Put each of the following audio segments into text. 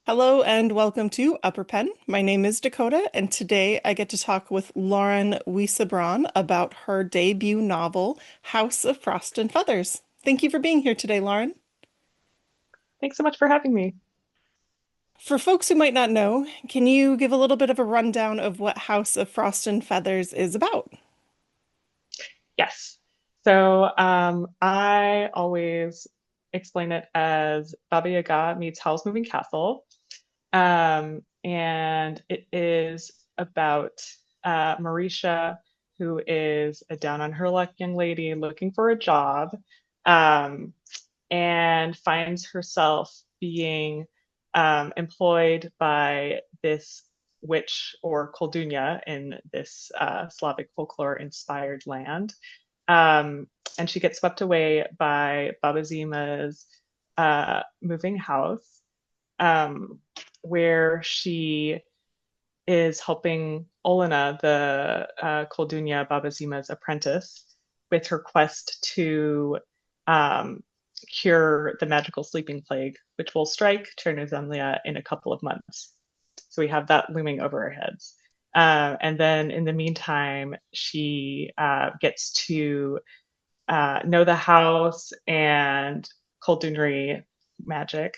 Hello and welcome to Upper Pen. My name is Dakota, and today I get to talk with Lauren Wiesebron about her debut novel, House of Frost and Feathers. Thank you for being here today, Lauren. Thanks so much for having me. For folks who might not know, can you give a little bit of a rundown of what House of Frost and Feathers is about? Yes. I always explain it as Baba Yaga meets Howl's Moving Castle. And it is about Marisha, who is a down on her luck young lady looking for a job, um, and finds herself being employed by this witch or koldunya in this Slavic folklore inspired land. Um, and she gets swept away by Baba Zima's moving house, um, where she is helping Olena, the Koldunya Baba Zima's apprentice, with her quest to um, cure the magical sleeping plague, which will strike Chernozemlia in a couple of months. So we have that looming over our heads. And then in the meantime, she gets to know the house and Koldunri magic,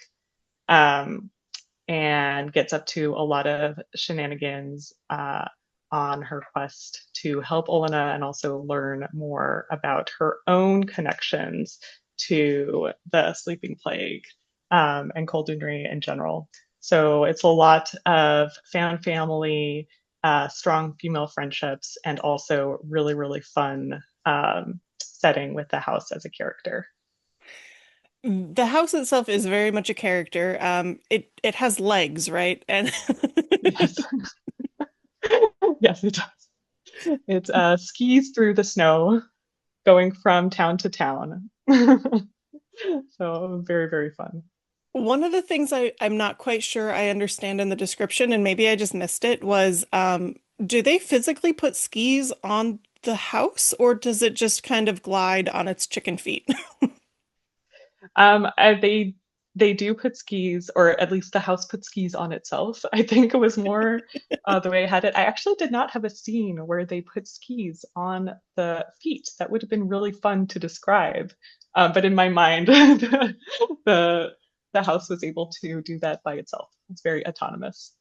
um, and gets up to a lot of shenanigans on her quest to help Olena and also learn more about her own connections to the sleeping plague and Koldunri in general. So it's a lot of fan family, strong female friendships, and also really, really fun setting with the house as a character. The house itself is very much a character. It has legs, right? And Yes, yes, it does. It skis through the snow, going from town to town. So very, very fun. one of the things I'm not quite sure I understand in the description, and maybe I just missed it, was do they physically put skis on the house or does it just kind of glide on its chicken feet? They do put skis, or at least the house put skis on itself. I think it was more the way I had it. I actually did not have a scene where they put skis on the feet. That would have been really fun to describe. But in my mind, the the house was able to do that by itself. It's very autonomous.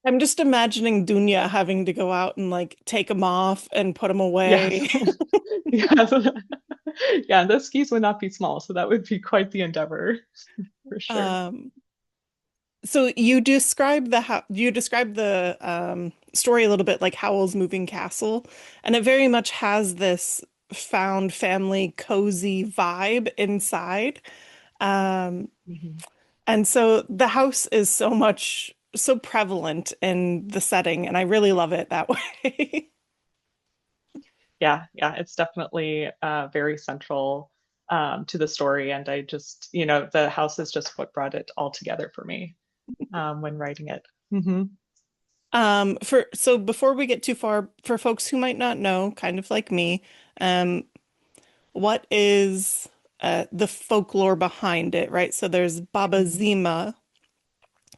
I'm just imagining Dunya having to go out and like take them off and put them Yes. away. Yes. Yeah, those skis would not be small, so that would be quite the endeavor for sure. Um, so you describe the story a little bit like Howl's Moving Castle, and it very much has this found family cozy vibe inside. Um, Mhm. and so the house is so prevalent in the setting, and I really love it that way. Yeah, yeah, it's definitely very central to the story. And I just, the house is just what brought it all together for me when writing it. So before we get too far, for folks who might not know, kind of like me, um, what is the folklore behind it, right? So there's Baba Mhm. Zima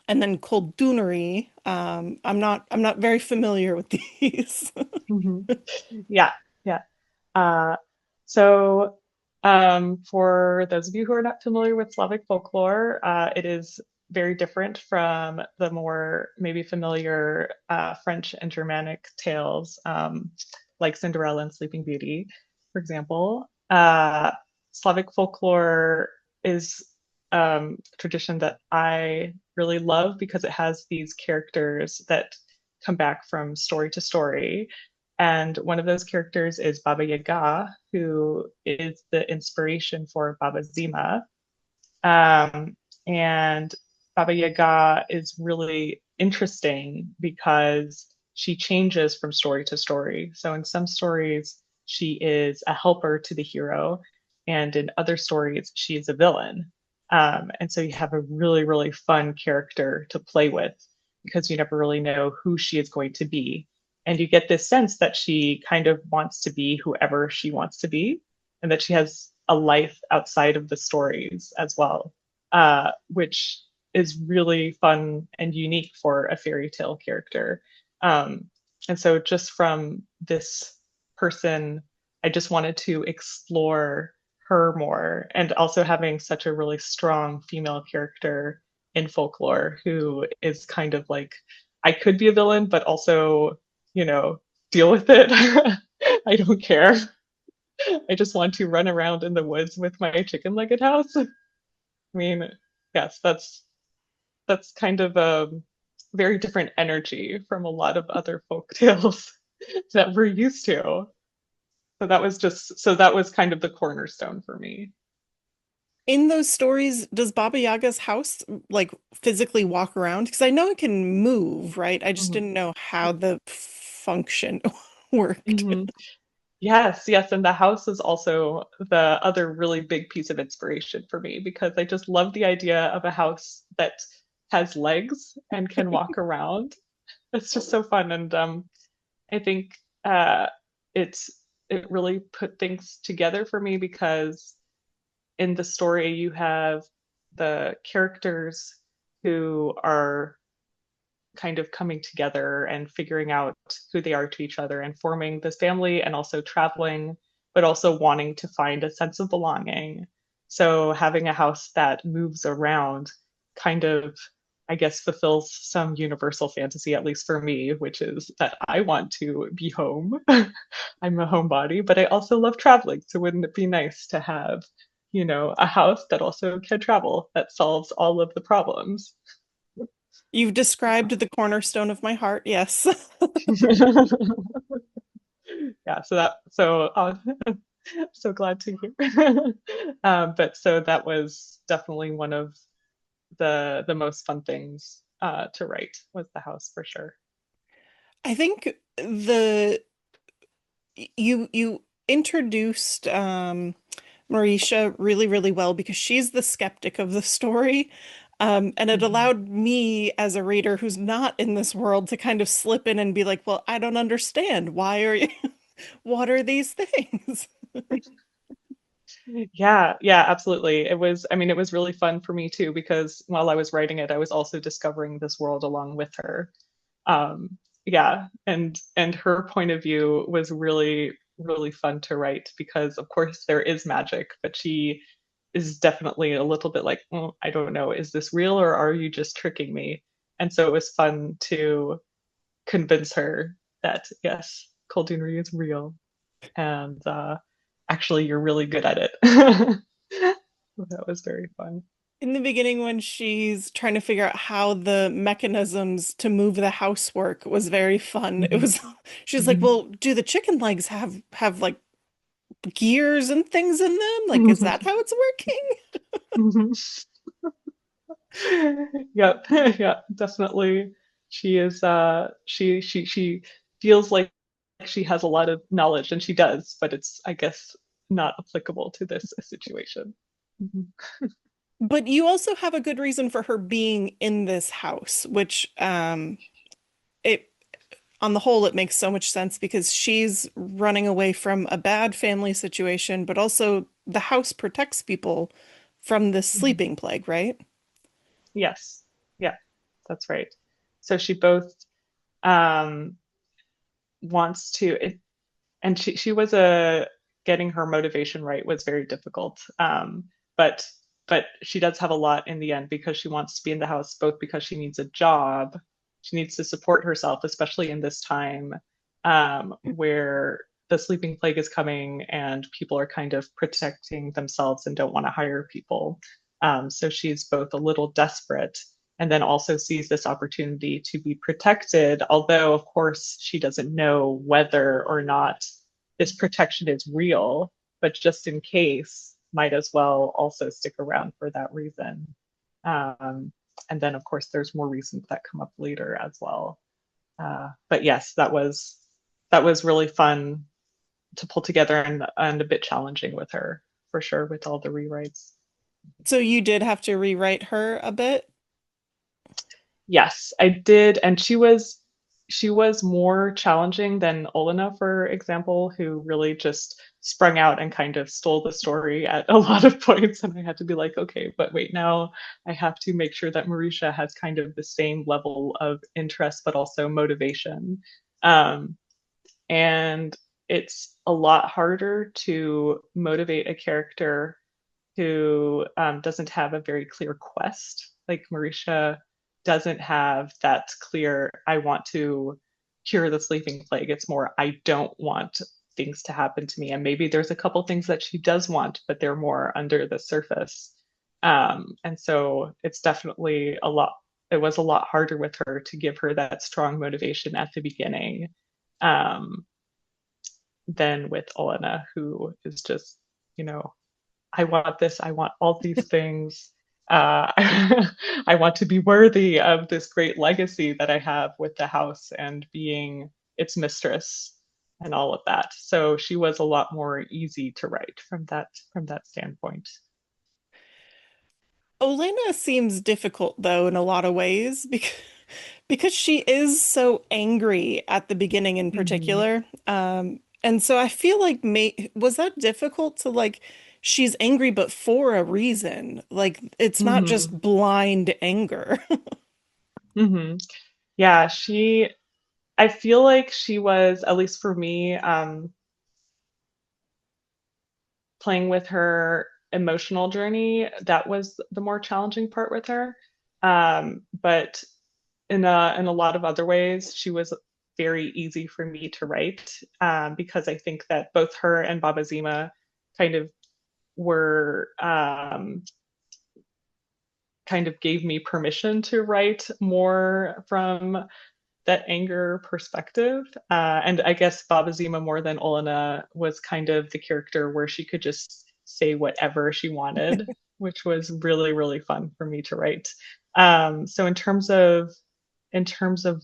and then Koldunri. I'm not very familiar with these. Mhm. Yeah, yeah. Uh, so, for those of you who are not familiar with Slavic folklore, it is very different from the more maybe familiar French and Germanic tales, like Cinderella and Sleeping Beauty, for example. Slavic folklore is a tradition that I really love because it has these characters that come back from story to story. And one of those characters is Baba Yaga, who is the inspiration for Baba Zima. And Baba Yaga is really interesting because she changes from story to story. So in some stories, she is a helper to the hero, and in other stories, she is a villain. And so you have a really, really fun character to play with because you never really know who she is going to be. And you get this sense that she kind of wants to be whoever she wants to be, and that she has a life outside of the stories as well, which is really fun and unique for a fairy tale character. Um, and so just from this person, I just wanted to explore her more, and also having such a really strong female character in folklore who is kind of like, I could be a villain, but also, you know, deal with it. I don't care. I just want to run around in the woods with my chicken-legged house. I mean, yes, that's kind of a very different energy from a lot of other folk tales that we're used to. So that was kind of the cornerstone for me. In those stories, does Baba Yaga's house like physically walk around? Because I know it can move, right? I just Mhm. didn't know how the function worked. Mhm. Yes, yes, and the house is also the other really big piece of inspiration for me because I just love the idea of a house that has legs and can walk around. It's just so fun, and I think it's it really put things together for me because in the story you have the characters who are kind of coming together and figuring out who they are to each other and forming this family and also traveling, but also wanting to find a sense of belonging. So having a house that moves around kind of, I guess, fulfills some universal fantasy, at least for me, which is that I want to be home. I'm a homebody, but I also love traveling. So wouldn't it be nice to have, a house that also can travel, that solves all of the problems? You've described the cornerstone of my heart, yes. Yeah, so glad to hear. But so that was definitely one of the most fun things to write was the house for sure. I think the you introduced Marisha really, really well because she's the skeptic of the story. And it Mhm. allowed me as a reader who's not in this world to kind of slip in and be like, well, I don't understand. Why are you, what are these things? Yeah, yeah, absolutely. I mean, it was really fun for me too because while I was writing it, I was also discovering this world along with her. Yeah, and her point of view was really really fun to write because of course there is magic, but she is definitely a little bit like, "Mm, I don't know, is this real or are you just tricking me?" And so it was fun to convince her that yes, Coldunri is real and actually you're really good at it. That was very fun. In the beginning, when she's trying to figure out how the mechanisms to move the house work was very fun. It Mhm. was, she's like, Mhm. well, do the chicken legs have like gears and things in them? Like, is that how it's working? Mhm. Yep, yeah, definitely. She is she feels like she has a lot of knowledge and she does, but it's I guess not applicable to this situation. Mhm. But you also have a good reason for her being in this house, which it on the whole it makes so much sense because she's running away from a bad family situation, but also the house protects people from this Mhm. sleeping plague, right? Yes. Yeah, that's right. So she both um wants to and she was a getting her motivation right was very difficult. But she does have a lot in the end because she wants to be in the house both because she needs a job, she needs to support herself, especially in this time where the sleeping plague is coming and people are kind of protecting themselves and don't want to hire people. So she's both a little desperate and then also sees this opportunity to be protected, although, of course, she doesn't know whether or not this protection is real, but just in case, might as well also stick around for that reason. Um, and then, of course, there's more reasons that come up later as well. But yes, that was really fun to pull together and a bit challenging with her for sure with all the rewrites. So you did have to rewrite her a bit. Yes, I did, and she was more challenging than Olena, for example, who really just sprung out and kind of stole the story at a lot of points. And I had to be like, okay, but wait, now I have to make sure that Marisha has kind of the same level of interest, but also motivation. Um, and it's a lot harder to motivate a character who doesn't have a very clear quest. Like Marisha doesn't have that clear, I want to cure the sleeping plague. It's more, I don't want things to happen to me. And maybe there's a couple things that she does want, but they're more under the surface. And so it's definitely a lot, it was a lot harder with her to give her that strong motivation at the beginning um, than with Olena, who is just, you know, I want this. I want all these things. I want to be worthy of this great legacy that I have with the house and being its mistress and all of that. So she was a lot more easy to write from that standpoint. Olena seems difficult though in a lot of ways because she is so angry at the beginning in Mm-hmm. particular. And so I feel like was that difficult to like she's angry but for a reason. Like it's not Mm-hmm. just blind anger. Mm-hmm. Yeah, she. I feel like she was, at least for me, playing with her emotional journey. That was the more challenging part with her. But in a lot of other ways, she was very easy for me to write because I think that both her and Baba Zima kind of were kind of gave me permission to write more from that anger perspective. And I guess Baba Zima more than Olena was kind of the character where she could just say whatever she wanted, which was really, really fun for me to write. So in terms of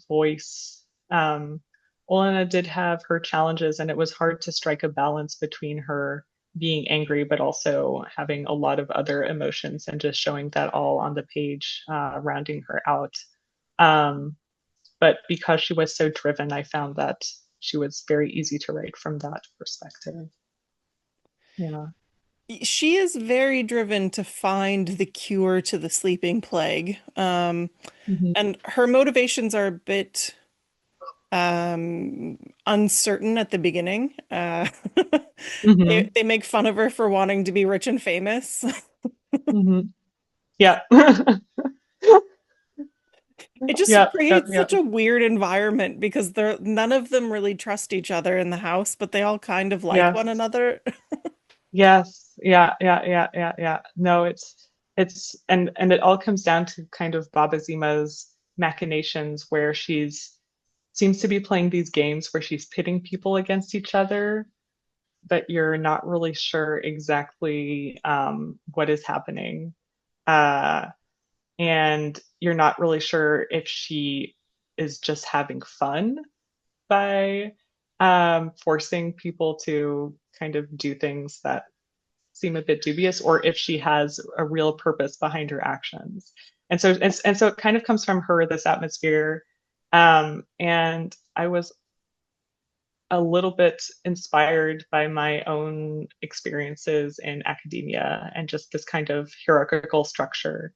voice, Olena did have her challenges, and it was hard to strike a balance between her being angry, but also having a lot of other emotions and just showing that all on the page, rounding her out. Um, but because she was so driven, I found that she was very easy to write from that perspective. Yeah. She is very driven to find the cure to the sleeping plague. Mm-hmm. And her motivations are a bit uncertain at the beginning. Mm-hmm. They make fun of her for wanting to be rich and famous. Mm-hmm. Yeah. It just Yeah. Yeah. creates Yeah. such a weird environment because they're none of them really trust each other in the house, but they all kind of like one Yes. another. Yes. Yeah. Yeah. Yeah. Yeah. Yeah. No, it's and it all comes down to kind of Baba Zima's machinations where she's seems to be playing these games where she's pitting people against each other, but you're not really sure exactly what is happening. Uh, and you're not really sure if she is just having fun by forcing people to kind of do things that seem a bit dubious, or if she has a real purpose behind her actions. And so it kind of comes from her this atmosphere, and I was a little bit inspired by my own experiences in academia and just this kind of hierarchical structure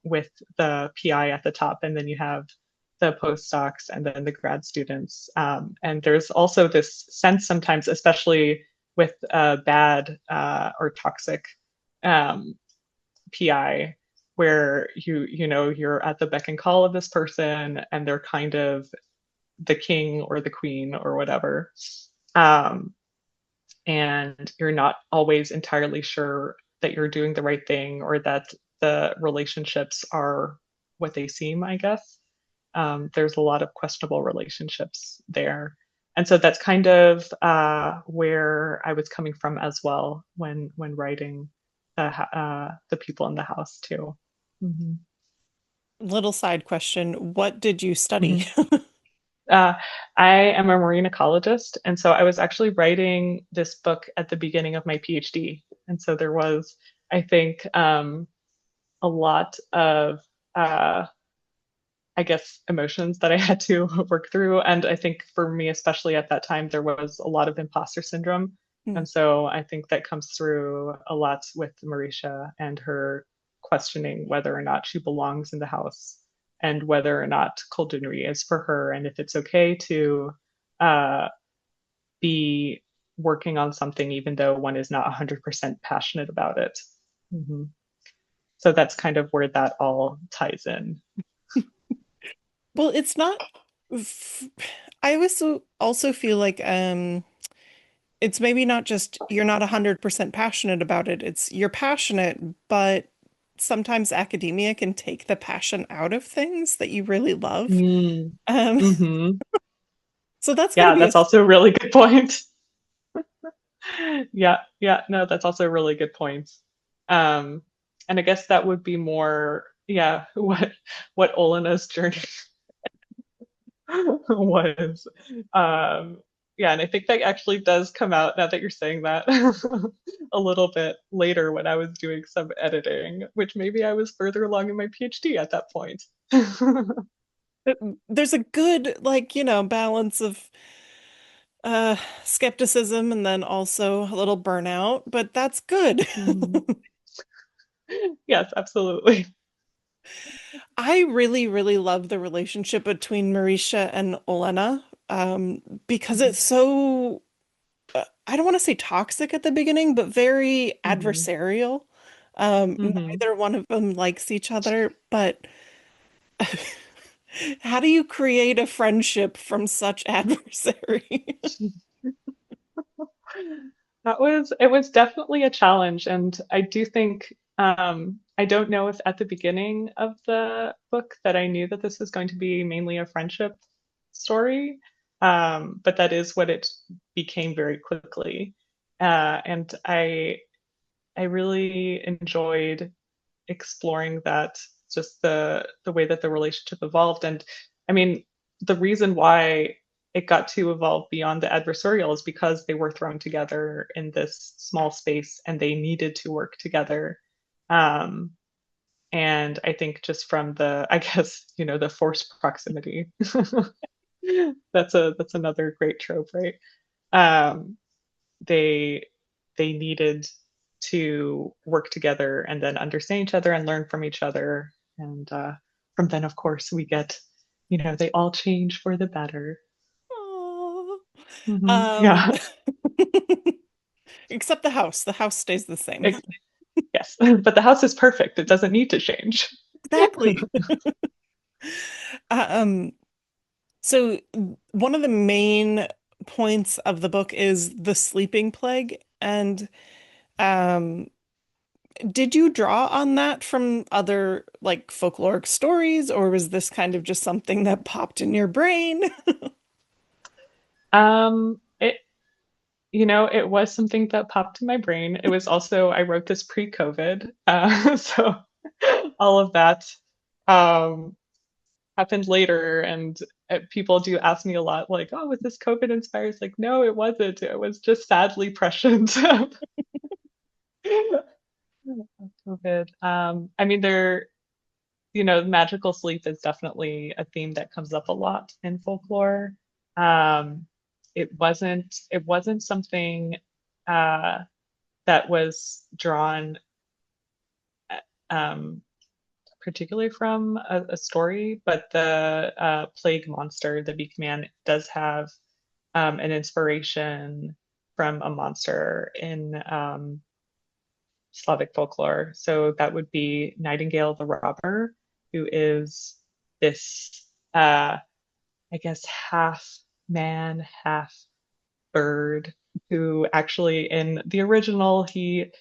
with the PI at the top, and then you have the postdocs and then the grad students. And there's also this sense sometimes, especially with bad or toxic um, PI, where you know you're at the beck and call of this person, and they're kind of the king or the queen or whatever. Um, and you're not always entirely sure that you're doing the right thing or that the relationships are what they seem, I guess. There's a lot of questionable relationships there. And so that's kind of where I was coming from as well when writing the people in the house too. Mm-hmm. Little side question, what did you study? Mm-hmm. Uh, I am a marine ecologist, and so I was actually writing this book at the beginning of my PhD. And so there was, I think, a lot of, uh, I guess, emotions that I had to work through. And I think for me, especially at that time, there was a lot of imposter syndrome Mm. And so I think that comes through a lot with Marisha and her questioning whether or not she belongs in the house and whether or not culinary is for her and if it's okay to uh, be working on something even though one is not 100% passionate about it. Mm-hmm. So that's kind of where that all ties in. Well, it's not. f- I also feel like it's maybe not just you're not 100% passionate about it. It's you're passionate, but sometimes academia can take the passion out of things that you really love. Mm. Um, Hmm. so that's got to Yeah, be a that's also a really good point. Yeah, yeah, no, that's also a really good point. Um, and I guess that would be more, yeah, what Olena's journey was. Um, yeah, and I think that actually does come out now that you're saying that a little bit later when I was doing some editing, which maybe I was further along in my PhD at that point. there's a good like, balance of uh skepticism and then also a little burnout, but that's good. Mhm. Yes, absolutely. I really, really love the relationship between Marisha and Olena, because it's so, I don't want to say toxic at the beginning, but very Hmm. adversarial. Hmm. Neither one of them likes each other, but how do you create a friendship from such adversary? It was definitely a challenge, and I do think I don't know if at the beginning of the book that I knew that this was going to be mainly a friendship story, but that is what it became very quickly. And I really enjoyed exploring that, just the way that the relationship evolved. And I mean, the reason why it got to evolve beyond the adversarial is because they were thrown together in this small space and they needed to work together. Um, and I think just from the, I guess, the forced proximity. That's another great trope, right? Um, they they needed to work together and then understand each other and learn from each other. And from then, of course, we get, they all change for the better. Aw. Yeah, Um, except the house. The house stays the same. ex- yes. But the house is perfect. It doesn't need to change. Exactly. Um, so one of the main points of the book is the sleeping plague. And um, did you draw on that from other like folkloric stories, or was this kind of just something that popped in your brain? It it was something that popped in my brain. It was also I wrote this pre-COVID, so all of that um, happened later, and people do ask me a lot, like, "Oh, was this COVID inspired?" It's like, no, it wasn't. It was just sadly prescient of COVID. I mean, magical sleep is definitely a theme that comes up a lot in folklore. Um, it wasn't something uh, that was drawn um, particularly from a story, but the plague monster, the beak man, does have an inspiration from a monster in Slavic folklore. So that would be Nightingale the robber, who is this, I guess, half man, half bird, who actually in the original he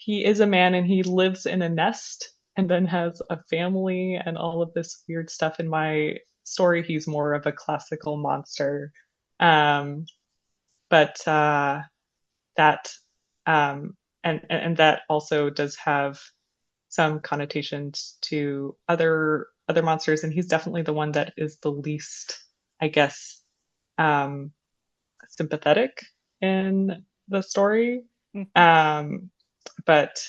is a man and he lives in a nest and then has a family and all of this weird stuff. In my story, he's more of a classical monster. Um, but that and that also does have some connotations to other monsters, and he's definitely the one that is the least, I guess, um, sympathetic in the story. Mhm. Um, but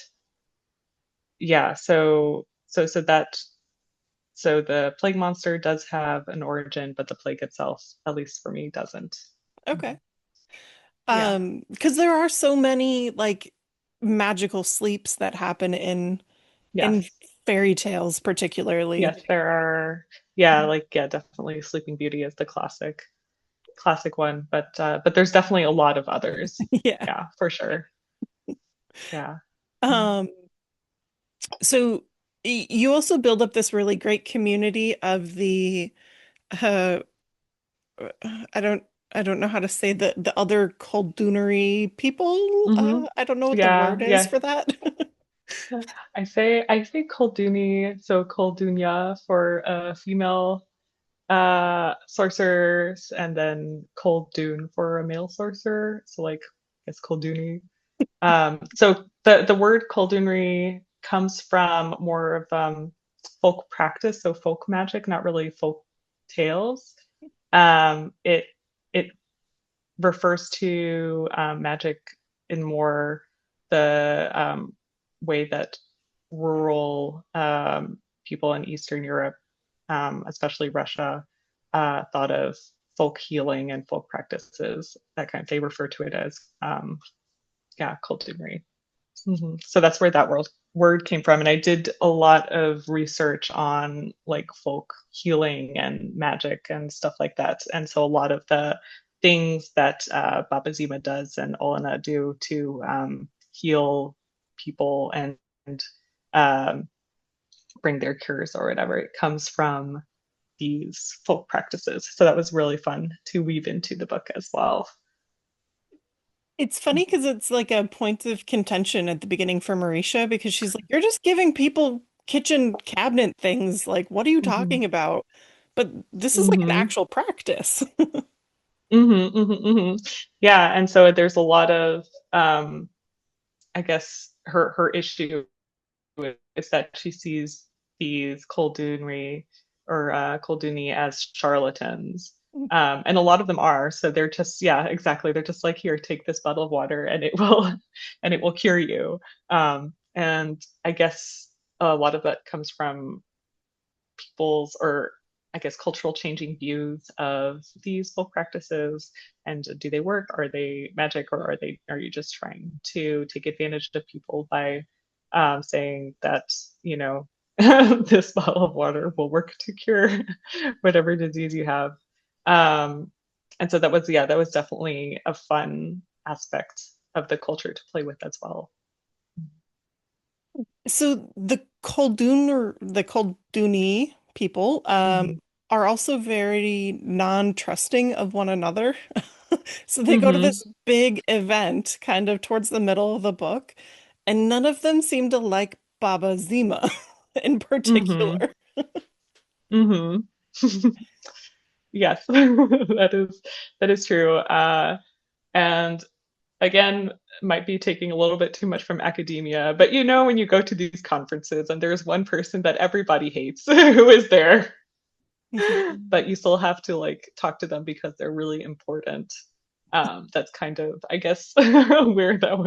yeah, so the plague monster does have an origin, but the plague itself, at least for me, doesn't. Okay. Yeah. Because there are so many like magical sleeps that happen in Yes. fairy tales particularly. Yes, there are. Yeah, like yeah, definitely Sleeping Beauty is the classic one, but there's definitely a lot of others. Yeah. Yeah, for sure. Yeah. Um, so you also build up this really great community of the uh I don't I don't know how to say the other Koldunri people. Mm-hmm. I don't know what the Yeah, word is yeah. for that. I say Kolduni, so Koldunya for female sorcerers, and then Koldun for a male sorcerer. So like I guess Kolduni. So the word Koldunri comes from more of folk practice, so folk magic, not really folk tales. It refers to magic in more the way that rural people in Eastern Europe, especially Russia, thought of folk healing and folk practices. That kind of, they refer to it as yeah, kulturi. So that's where that word came from. And I did a lot of research on like folk healing and magic and stuff like that. And so a lot of the things that Baba Zima does and Olena do to heal people and um, bring their cures or whatever, it comes from these folk practices. So that was really fun to weave into the book as well. It's funny because it's like a point of contention at the beginning for Marisha because she's like, "You're just giving people kitchen cabinet things. Like, what are you Mm-hmm. talking about?" But this is like an Mm-hmm. actual practice. Mm-hmm, mm-hmm, mm-hmm. Yeah, and so there's a lot of I guess her issue is that she sees these Koldunri or Kolduni as charlatans. And a lot of them are. So they're just, yeah, exactly. They're just like, here, take this bottle of water and it will and it will cure you. And I guess a lot of that comes from people's, or I guess cultural changing views of these folk practices, and do they work? Are they magic, or are you just trying to take advantage of people by saying that, you know, this bottle of water will work to cure whatever disease you have. And so that was, yeah, that was definitely a fun aspect of the culture to play with as well. So the Koldun or the Kolduni people Mm-hmm. are also very non-trusting of one another. So they go to Mm-hmm. this big event kind of towards the middle of the book, and none of them seem to like Baba Zima in Mm-hmm. particular. Mm-hmm. Yes, that is true. And again, might be taking a little bit too much from academia, but you know when you go to these conferences and there's one person that everybody hates who is there, but you still have to like talk to them because they're really important. That's kind of, I guess, where that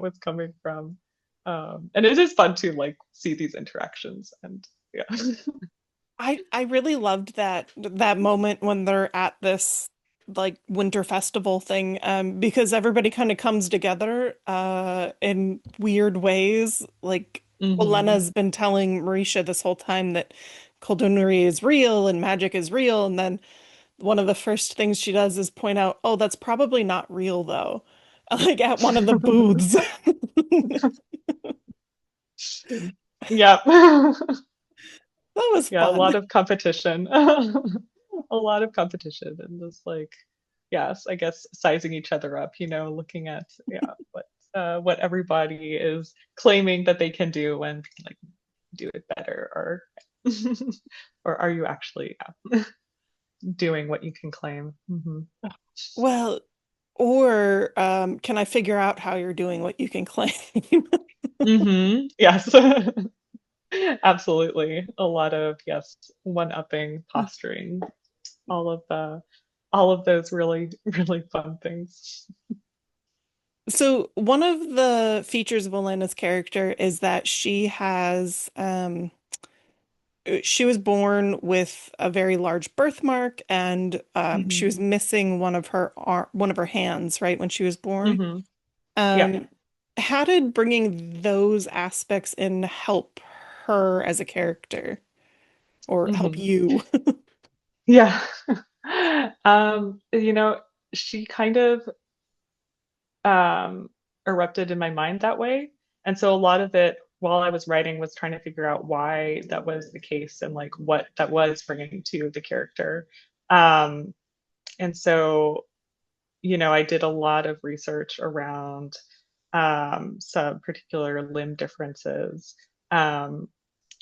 was coming from. And it is fun to like see these interactions and yeah. I really loved that moment when they're at this like winter festival thing because everybody kind of comes together in weird ways. Like Mm-hmm. Olena's been telling Marisha this whole time that Coldunary is real and magic is real, and then one of the first things she does is point out, "Oh, that's probably not real though." Like at one of the booths. Yeah. That was Yeah, a fun. lot of competition. A lot of competition and just like, yes, I guess sizing each other up, looking at yeah, what everybody is claiming that they can do and like do it better, or or are you actually, yeah, doing what you can claim? Well, or can I figure out how you're doing what you can claim? Yes. Absolutely. A lot of, yes, one-upping, posturing, all of those really, really fun things. So one of the features of Elena's character is that she has she was born with a very large birthmark, and she Hmm. was missing one of her hands, right, when she was born. Hmm. Yeah. Um, how did bringing those aspects in help her as a character, or help Hmm. you? Yeah. You know, she kind of um, erupted in my mind that way. And so a lot of it while I was writing was trying to figure out why that was the case and like what that was bringing to the character. Um, and so, you know, I did a lot of research around some particular limb differences. Um,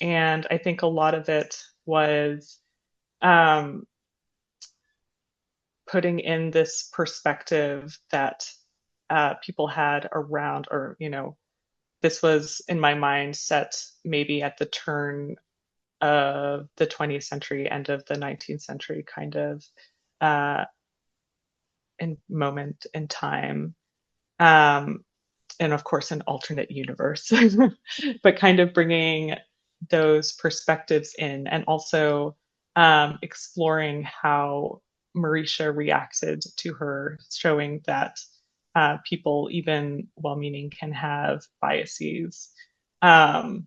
and I think a lot of it was um, putting in this perspective that people had around, or, you know, this was in my mind set maybe at the turn of the 20th century, end of the 19th century kind of uh, in moment in time. Um, and of course, an alternate universe, but kind of bringing those perspectives in and also exploring how Marisha reacted to her, showing that people, even well meaning, can have biases. Um,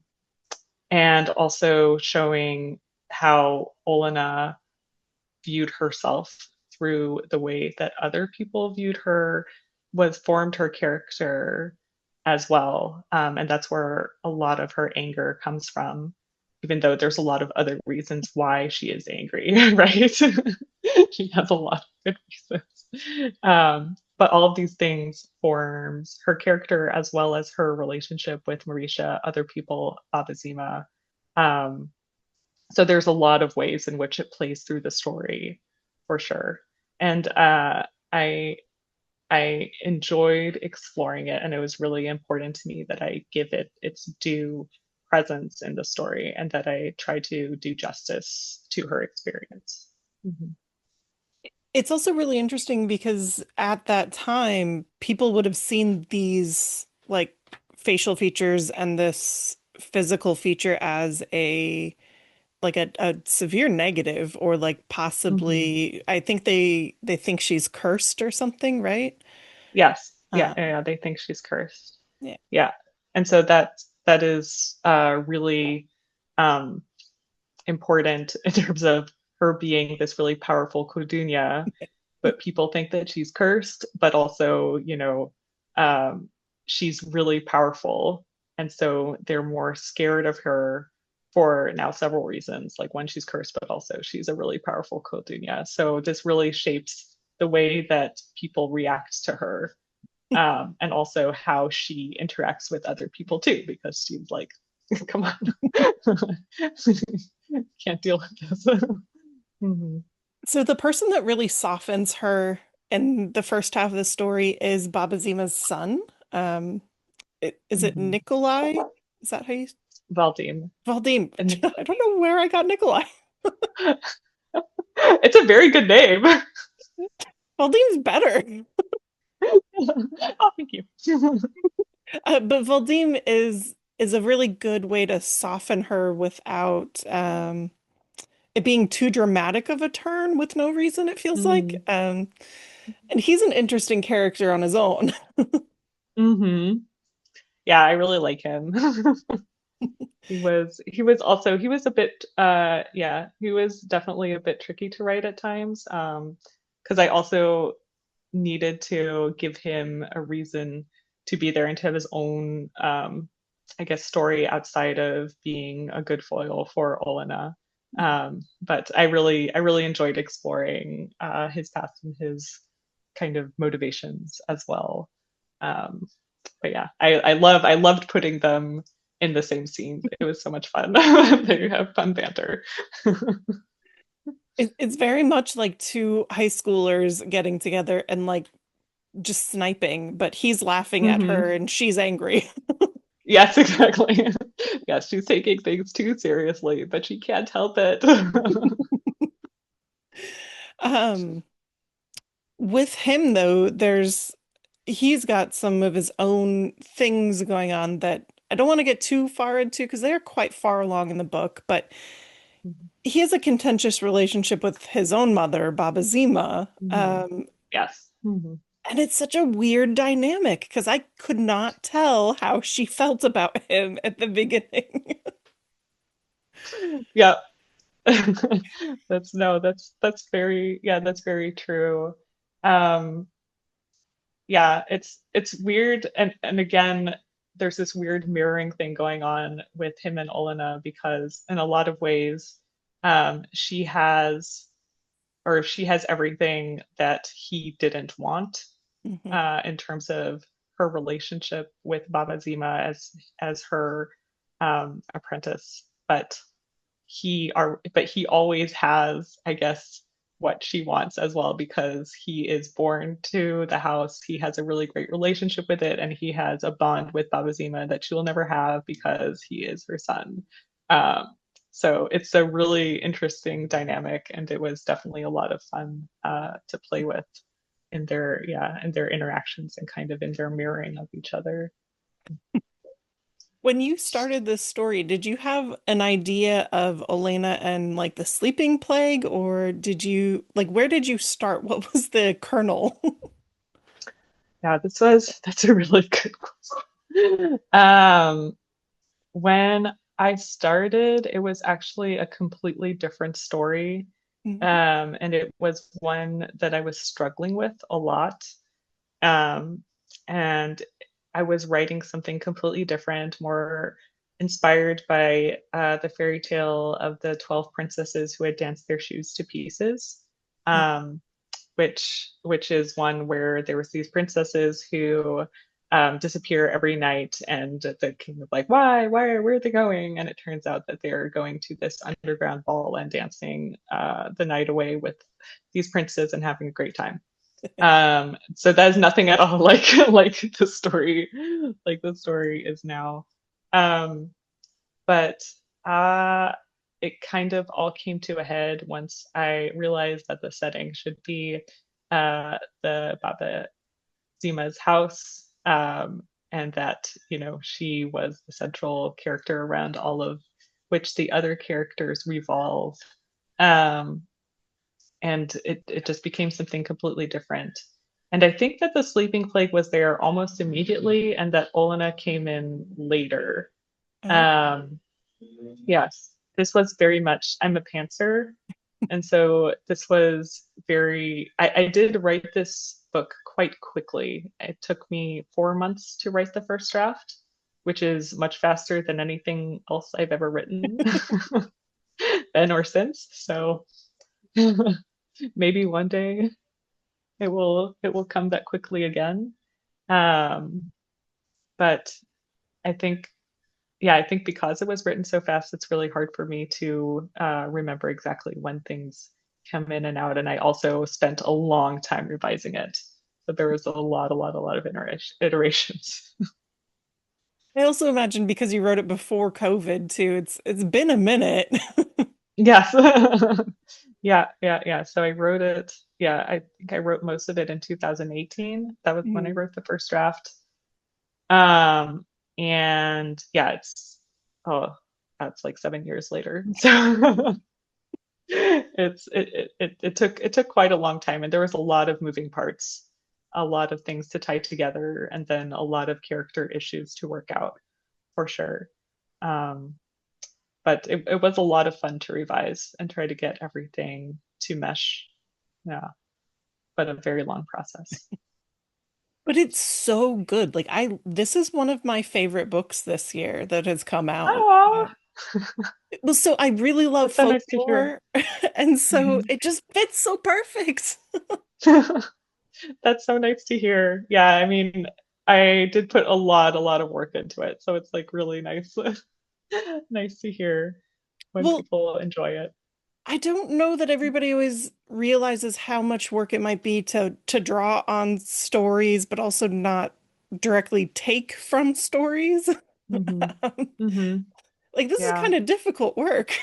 and also showing how Olena viewed herself through the way that other people viewed her was formed her character as well. And that's where a lot of her anger comes from, even though there's a lot of other reasons why she is angry, right? She has a lot of good reasons. But all of these things forms her character as well as her relationship with Marisha, other people, Abazima. Um, so there's a lot of ways in which it plays through the story, for sure. And I I enjoyed exploring it, and it was really important to me that I give it its due presence in the story, and that I try to do justice to her experience. Mhm. It's also really interesting because at that time, people would have seen these like facial features and this physical feature as a severe negative, or like Mhm. possibly I think they think she's cursed or something, right? Yes, yeah, yeah, Um, yeah, they think she's cursed. yeah. Yeah, and so that is really um, important in terms of her being this really powerful Kodunya, but people think that she's cursed, but also, you know, um, she's really powerful. And so they're more scared of her for now several reasons. Like one, she's cursed, but also she's a really powerful Kodunya. So this really shapes the way that people react to her, and also how she interacts with other people too, because she's like, come on, can't deal with this. Mm-hmm. So the person that really softens her in the first half of the story is Baba Zima's son. Um, is it Mm-hmm. Nikolai? Is that how you? Valdim. Valdim. And I don't know where I got Nikolai. it's a very good name. Valdim's better. Oh, thank you. But Valdim is a really good way to soften her without it being too dramatic of a turn with no reason, it feels like. Mm. And he's an interesting character on his own. Hmm. Yeah, I really like him. He was a bit yeah, he was definitely a bit tricky to write at times. Because I also needed to give him a reason to be there and to have his own I guess story outside of being a good foil for Olena. But I really enjoyed exploring his past and his kind of motivations as well. Um, but yeah, I loved putting them in the same scene. It was so much fun. They have fun banter. It's very much like two high schoolers getting together and like just sniping, but he's laughing at Hmm. her and she's angry. Yes, exactly. Yes, she's taking things too seriously, but she can't help it. Um, with him though, he's got some of his own things going on that I don't want to get too far into because they're quite far along in the book, but he has a contentious relationship with his own mother, Baba Zima. Mhm. Yes. Mhm. And it's such a weird dynamic because I could not tell how she felt about him at the beginning. Yeah. That's no, that's very, yeah, that's very true. Um, yeah, it's weird, and again, there's this weird mirroring thing going on with him and Olena because in a lot of ways, she has, or she has everything that he didn't want, Mhm. in terms of her relationship with Baba Zima as her apprentice, but he always has, I guess, what she wants as well because he is born to the house. He has a really great relationship with it, and he has a bond with Baba Zima that she will never have because he is her son. Um, so it's a really interesting dynamic, and it was definitely a lot of fun to play with in their, yeah, in their interactions and kind of in their mirroring of each other. When you started this story, did you have an idea of Elena and like the sleeping plague, or did you like where did you start? What was the kernel? Yeah, that's a really good question. When I started, it was actually a completely different story. Mhm. And it was one that I was struggling with a lot. Um, and I was writing something completely different, more inspired by the fairy tale of the 12 princesses who had danced their shoes to pieces. Um, which is one where there was these princesses who disappear every night, and the king is like, where are they going? And it turns out that they're going to this underground ball and dancing the night away with these princes and having a great time. So that is nothing at all like like the story is now. Um, but uh, it kind of all came to a head once I realized that the setting should be the Baba Zima's house, and that, you know, she was the central character around all of which the other characters revolve. Um, and it just became something completely different. And I think that the sleeping plague was there almost immediately, and that Olena came in later. Oh. Um, Yes, this was very much, I'm a pantser. And so this was very, I did write this book quite quickly. It took me 4 months to write the first draft, which is much faster than anything else I've ever written then or since. So maybe one day it will come that quickly again. Um, but I think yeah, I think because it was written so fast, it's really hard for me to remember exactly when things come in and out. And I also spent a long time revising it. So there was a lot of iterations. I also imagine because you wrote it before COVID too, it's been a minute. Yes. Yeah. So I wrote it. Yeah, I think I wrote most of it in 2018. That was when I Mhm. wrote the first draft. Um, and yeah, oh, that's like 7 years later. So it took quite a long time, and there was a lot of moving parts, a lot of things to tie together, and then a lot of character issues to work out for sure. Um, but it was a lot of fun to revise and try to get everything to mesh. Yeah, but a very long process. But it's so good. Like this is one of my favorite books this year that has come out. Oh, Well, so I really love that's so nice to hear. folklore, and so Mhm. it just fits so perfect. That's so nice to hear. Yeah, I mean, I did put a lot of work into it, so it's like really nice, nice to hear when Well, people enjoy it. I don't know that everybody always realizes how much work it might be to draw on stories, but also not directly take from stories. Hmm. Um, Hmm. like this is Yeah. kind of difficult work.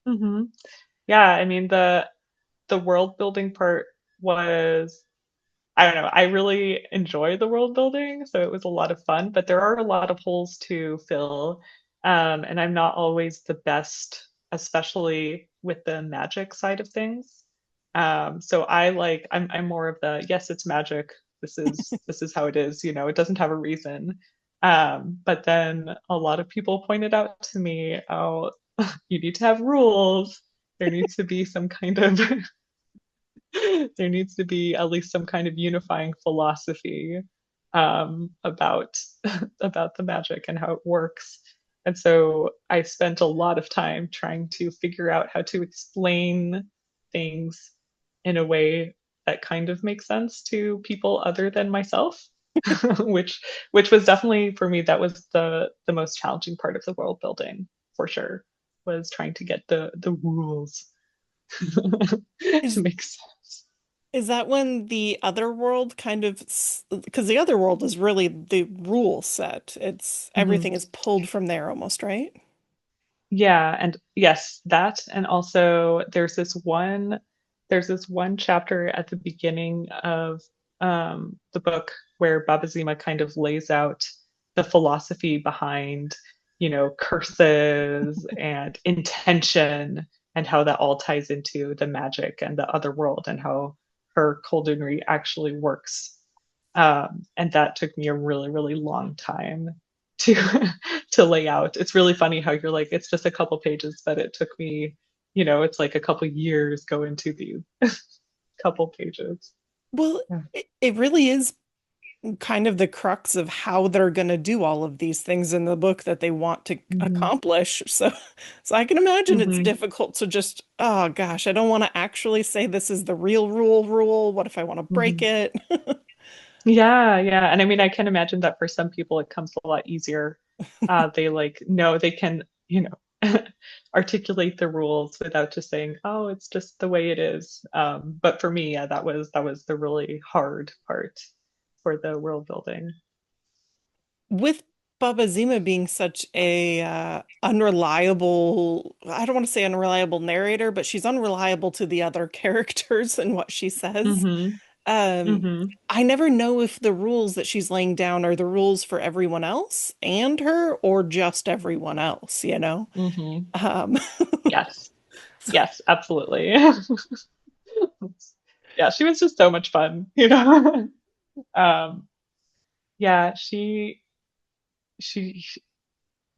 Hmm. Yeah, I mean the world building part was, I don't know, I really enjoy the world building, so it was a lot of fun, but there are a lot of holes to fill. And I'm not always the best. especially with the magic side of things. So I'm more of the yes, it's magic. This is how it is. It doesn't have a reason. But then a lot of people pointed out to me, oh, you need to have rules. There needs to be some kind of there needs to be at least some kind of unifying philosophy about about the magic and how it works. And so I spent a lot of time trying to figure out how to explain things in a way that kind of makes sense to people other than myself, which which was definitely for me that was the most challenging part of the world building for sure, was trying to get the rules to Is make sense. is that when the other world kind of, because the other world is really the rule set. It's Mhm. everything is pulled from there almost, right? Yeah, and yes, that, and also there's this one chapter at the beginning of the book where Babazima kind of lays out the philosophy behind, curses and intention, and how that all ties into the magic and the other world, and how her culinary actually works. And that took me a really, really long time to to lay out. It's really funny how you're like, it's just a couple pages, but it took me, it's like a couple years go into these couple pages. Well, Yeah. it really is kind of the crux of how they're going to do all of these things in the book that they want to Hmm. accomplish. So I can imagine it's Hmm. difficult to just, oh gosh, I don't want to actually say this is the real rule. What if I want to break Hmm. it? Yeah, yeah. And I mean, I can imagine that for some people it comes a lot easier. They like know they can, articulate the rules without just saying, "Oh, it's just the way it is." But for me, yeah, that was the really hard part for the world building. With Baba Zima being such a unreliable, I don't want to say unreliable narrator, but she's unreliable to the other characters and what she says. Hmm. Um, Hmm. I never know if the rules that she's laying down are the rules for everyone else and her or just everyone else, you know? Hmm. Um, Yes. Yes, absolutely. Yeah, she was just so much fun. Um, yeah, she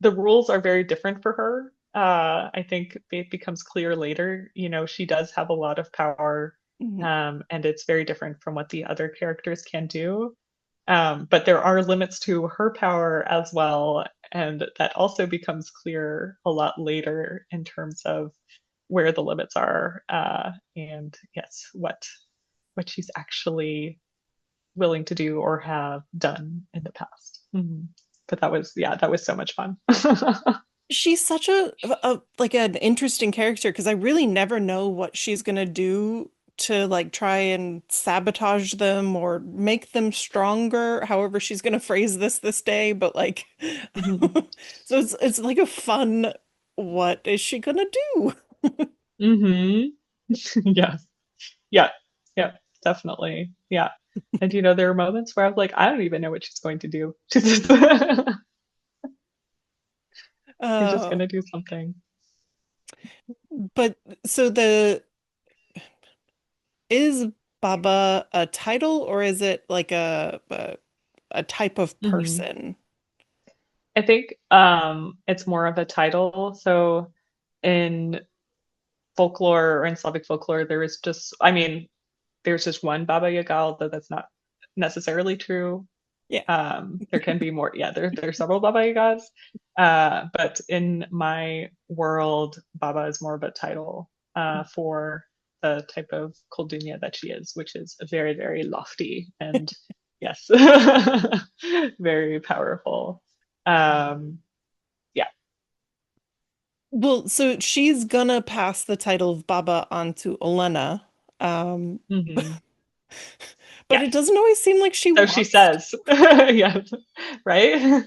the rules are very different for her. I think it becomes clear later, she does have a lot of power, mhm. and it's very different from what the other characters can do. But there are limits to her power as well, and that also becomes clear a lot later in terms of where the limits are, and yes, what she's actually willing to do or have done in the past. Mhm. But that was so much fun. She's such a like an interesting character because I really never know what she's gonna do to like try and sabotage them or make them stronger, however she's gonna phrase this day, but like Mhm. so it's like a fun what is she gonna do? Mhm. Yes. Yeah. Yeah. Definitely. Yeah. And there are moments where I'm like, I don't even know what she's going to do. She's just Uh gonna do something. but so the is Baba a title or is it like a type of Hmm. person? I think it's more of a title. So in folklore or in Slavic folklore, there is just, I mean, there's just one Baba Yaga, although that's not necessarily true. Yeah. There can be more. Yeah, there are several Baba Yagas. But in my world, Baba is more of a title for the type of Koldunya that she is, which is very, very lofty and yes, very powerful. Um, yeah. Well, so she's gonna pass the title of Baba on to Olenna, um, Hmm. but it Yes. doesn't always seem like she So she wants to. says, yes, right?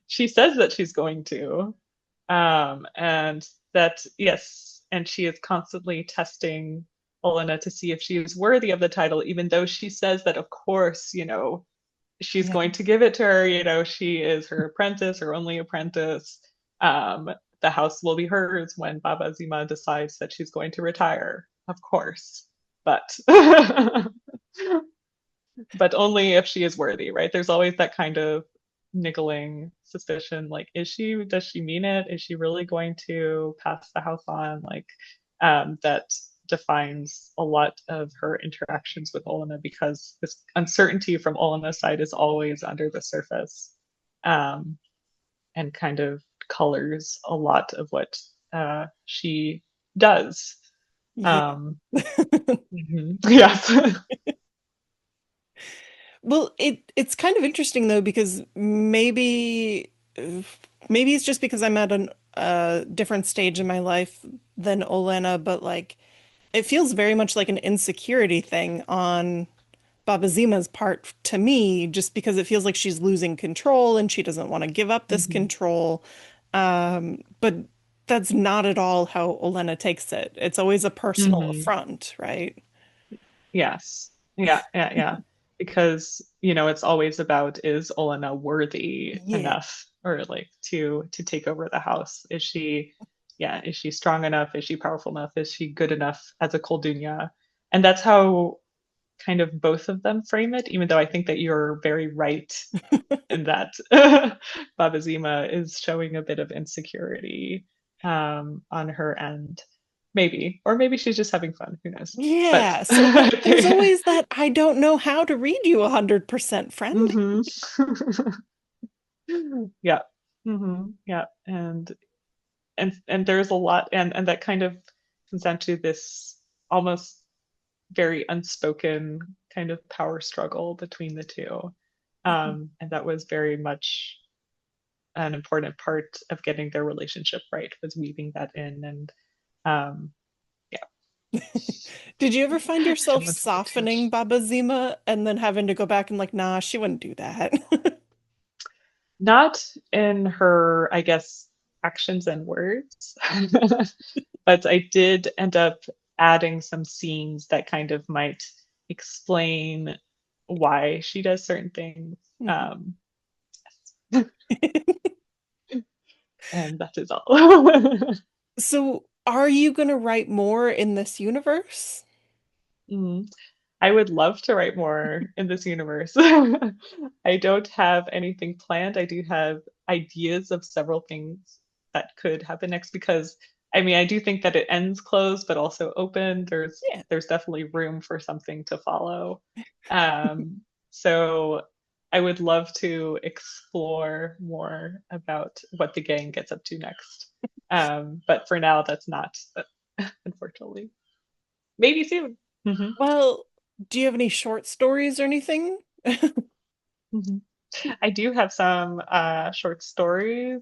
She says that she's going to. And that, yes, and she is constantly testing Olenna to see if she is worthy of the title, even though she says that, of course, she's Yeah. going to give it to her. She is her apprentice, her only apprentice. the house will be hers when Baba Zima decides that she's going to retire, of course. But but only if she is worthy, right? There's always that kind of niggling suspicion, like, does she mean it? Is she really going to pass the house on? Like, that defines a lot of her interactions with Olenna because this uncertainty from Olenna's side is always under the surface, um, and kind of colors a lot of what she does. Yeah. Um, yes. Well, it's kind of interesting though because maybe it's just because I'm at a different stage in my life than Olena, but like it feels very much like an insecurity thing on Baba Zima's part to me, just because it feels like she's losing control and she doesn't want to give up this hmm control. But that's not at all how Olena takes it. It's always a personal hmm affront, right? Yes. Yeah. Because, it's always about, is Olenna worthy Yeah. enough or like to take over the house? Is she strong enough? Is she powerful enough? Is she good enough as a Koldunya? And that's how kind of both of them frame it, even though I think that you're very right in that Baba Zima is showing a bit of insecurity on her end. Maybe. Or maybe she's just having fun. Who knows? But Yeah. So there's always that I don't know how to read you 100% friend. hmm yeah. Yeah. And there's a lot and that kind of comes down to this almost very unspoken kind of power struggle between the two. And that was very much an important part of getting their relationship right, was weaving that in. And um yeah, Did you ever find yourself someone's a bit too softening much. Baba Zima and then having to go back and like, nah, she wouldn't do that? Not in her, I guess, actions and words, but I did end up adding some scenes that kind of might explain why she does certain things. Mhm. And that is all. So, are you going to write more in this universe? Mm. I would love to write more in this universe. I don't have anything planned. I do have ideas of several things that could happen next because I mean, I do think that it ends closed but also open. Yeah. There's definitely room for something to follow. Um, so I would love to explore more about what the gang gets up to next. But for now, that's not, unfortunately. Maybe soon. hmm Well, do you have any short stories or anything? hmm I do have some short stories,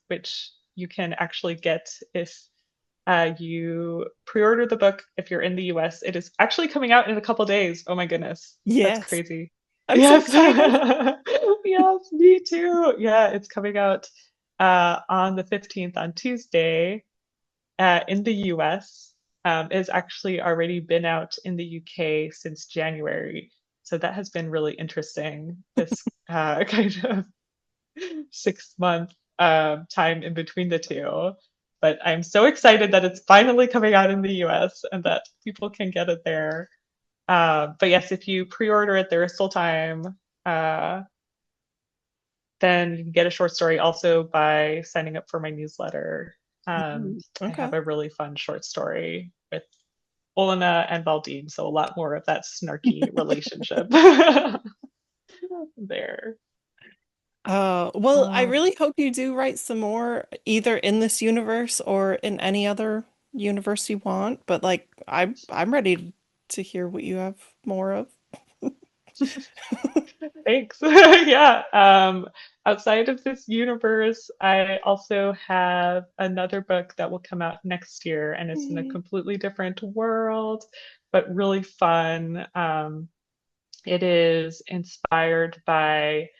which you can actually get if you pre-order the book. If you're in the US, it is actually coming out in a couple days. Oh my goodness, that's Yes. crazy. I'm so Yes, excited. yes, me too. Yeah, it's coming out on the 15th on Tuesday in the US. It's actually already been out in the UK since January. So that has been really interesting, this kind of 6 month time in between the two. But I'm so excited that it's finally coming out in the US and that people can get it there. But yes, if you pre order it, there is still time. Uh, then you can get a short story also by signing up for my newsletter. I Okay. have a really fun short story with Olena and Valdine, so a lot more of that snarky relationship there. Well, I Um, really hope you do write some more, either in this universe or in any other universe you want. But like, I'm ready to hear what you have more of. Thanks. Yeah. Outside of this universe, I also have another book that will come out next year, and it's in a Yay. completely different world, but really fun. It is inspired by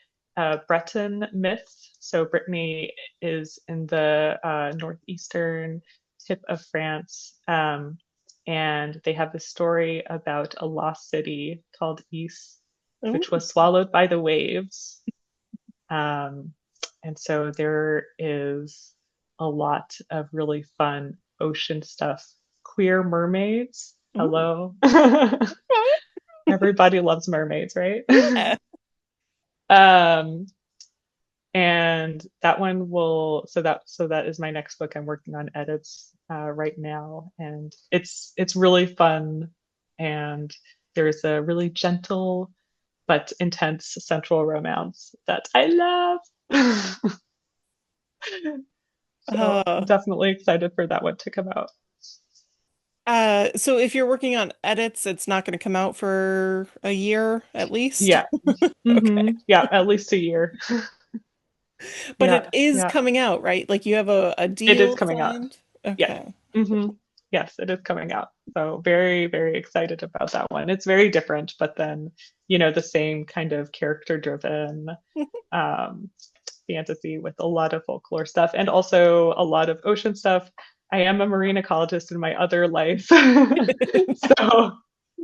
Breton myth. So Brittany is in the northeastern tip of France, and they have this story about a lost city called Is, Ooh. which was swallowed by the waves. Um, and so there is. a lot of really fun ocean stuff. Queer mermaids. Ooh. Hello. Everybody loves mermaids, right? Yeah. Um, and that one will so that is my next book. I'm working on edits right now, and it's really fun, and there's a really gentle but intense central romance that I love. So I'm Uh, definitely excited for that one to come out. so if you're working on edits, it's not going to come out for a year at least. Yeah. Okay. Yeah, at least a year. But it Yeah, is yeah. coming out, right? Like you have a It is deal coming out. signed. Yes. Okay. hmm Yes, it is coming out. So very, very excited about that one. It's very different, but then, the same kind of character driven um, fantasy with a lot of folklore stuff and also a lot of ocean stuff. I am a marine ecologist in my other life. so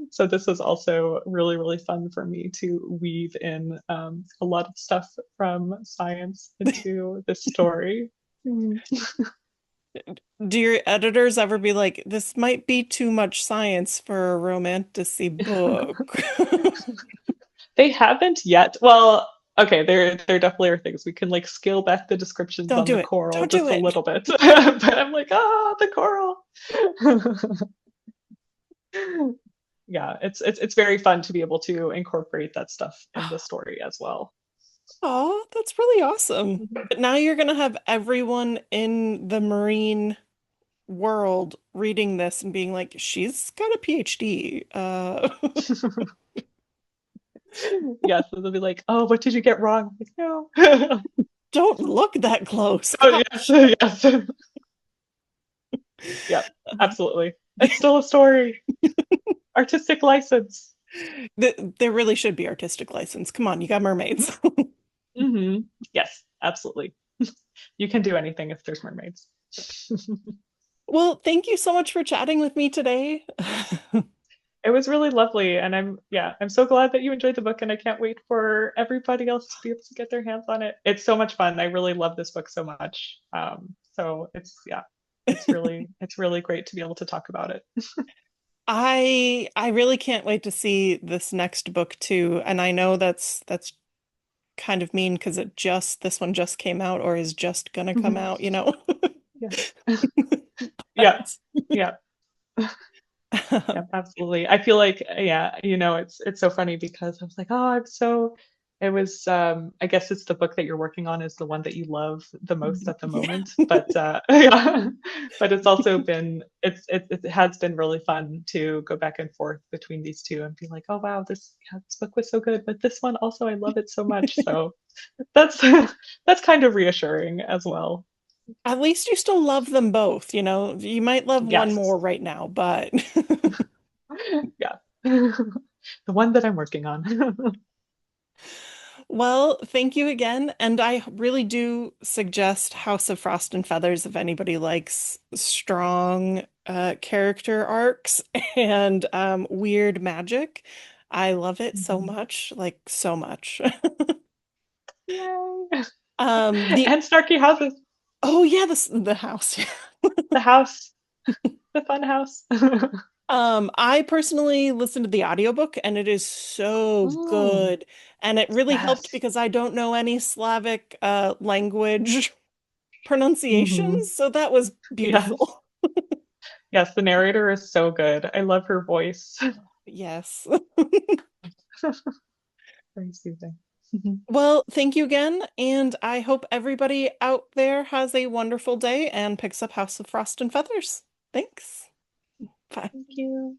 so this is also really, really fun for me to weave in a lot of stuff from science into this story. Mm. Do your editors ever be like, this might be too much science for a romantasy book? They haven't yet. Well, okay, there definitely are things we can like scale back the descriptions Don't on do the it. coral Don't do just a it. little bit. But I'm like, the coral. Yeah, it's very fun to be able to incorporate that stuff in the story as well. Oh, that's really awesome. Mhm. But now you're gonna have everyone in the marine world reading this and being like, she's got a PhD. Yeah, so they'll be like, "Oh, what did you get wrong?" I'm like, no. Don't look that close. Oh yes, Gosh. yes, yeah, absolutely. It's still a story. Artistic license. There really should be artistic license. Come on, you got mermaids. hmm Yes, absolutely. You can do anything if there's mermaids. Well, thank you so much for chatting with me today. It was really lovely, and I'm so glad that you enjoyed the book, and I can't wait for everybody else to be able to get their hands on it. It's so much fun. I really love this book so much. So it's really great to be able to talk about it. I really can't wait to see this next book too. And I know that's kind of mean because this one just came out or is just gonna come Mhm. out, you know. Yeah, yeah, But yeah. Yeah, absolutely. I feel like, yeah, it's so funny because I was like, oh, it was I guess it's the book that you're working on is the one that you love the most at the yeah. moment. But yeah, but it's also been it has been really fun to go back and forth between these two and be like, oh wow, this book was so good, but this one also I love it so much. So that's that's kind of reassuring as well. At least you still love them both, you know. You might love one Yes. more right now, but Yeah. The one that I'm working on. well, thank you again. And I really do suggest House of Frost and Feathers if anybody likes strong character arcs and weird magic. I love it so Mhm. much, like so much. Yay. The And snarky houses. oh yeah, the house. The house. The fun house. I personally listened to the audiobook and it is so Mm, good. And it really helped yes. because I don't know any Slavic language hmm pronunciations, so that was Yes. beautiful. Yes, the narrator is so good. I love her voice. Yes. Very soothing. Well, thank you again, and I hope everybody out there has a wonderful day and picks up House of Frost and Feathers. Thanks. Bye. Thank you.